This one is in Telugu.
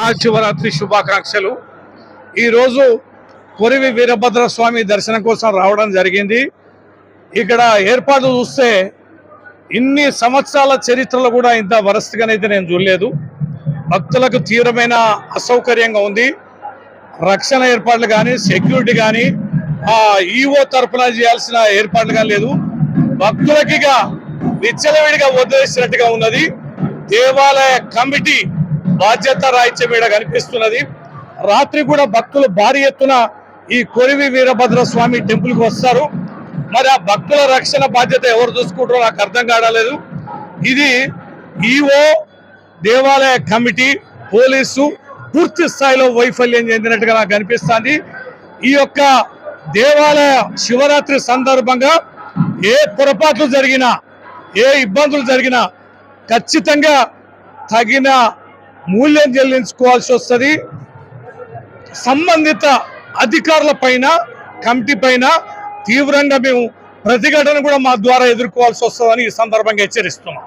శివరాత్రి శుభాకాంక్షలు। ఈరోజు కొరివి వీరభద్ర స్వామి దర్శనం కోసం రావడం జరిగింది। ఇక్కడ ఏర్పాట్లు చూస్తే ఇన్ని సంవత్సరాల చరిత్రలో కూడా ఇంత వరస్ట్గానైతే నేను చూడలేదు। భక్తులకు తీవ్రమైన అసౌకర్యంగా ఉంది। రక్షణ ఏర్పాట్లు కానీ సెక్యూరిటీ కానీ ఈవో తరఫున చేయాల్సిన ఏర్పాట్లు కానీ లేదు। భక్తులకి ఇక విచ్చలవిడిగా వదిలేసినట్టుగా ఉన్నది। దేవాలయ కమిటీ బాధ్యత రాహిత్యం ఇక్కడ కనిపిస్తున్నది। రాత్రి కూడా భక్తులు భారీ ఎత్తున ఈ కొరివి వీరభద్ర స్వామి టెంపుల్కి వస్తారు। మరి ఆ భక్తుల రక్షణ బాధ్యత ఎవరు చూసుకుంటారో నాకు అర్థం కావట్లేదు। ఇది ఈవో, దేవాలయ కమిటీ, పోలీసు పూర్తి స్థాయిలో వైఫల్యం చెందినట్టుగా నాకు అనిపిస్తుంది। ఈ యొక్క దేవాలయ శివరాత్రి సందర్భంగా ఏ పొరపాట్లు జరిగినా, ఏ ఇబ్బందులు జరిగినా ఖచ్చితంగా తగిన మూల్యం చెల్లించుకోవాల్సి వస్తుంది। సంబంధిత అధికారుల పైన, కమిటీ పైన తీవ్రంగా మేము ప్రతిఘటన కూడా మా ద్వారా ఎదుర్కోవాల్సి వస్తుందని ఈ సందర్భంగా హెచ్చరిస్తున్నాం।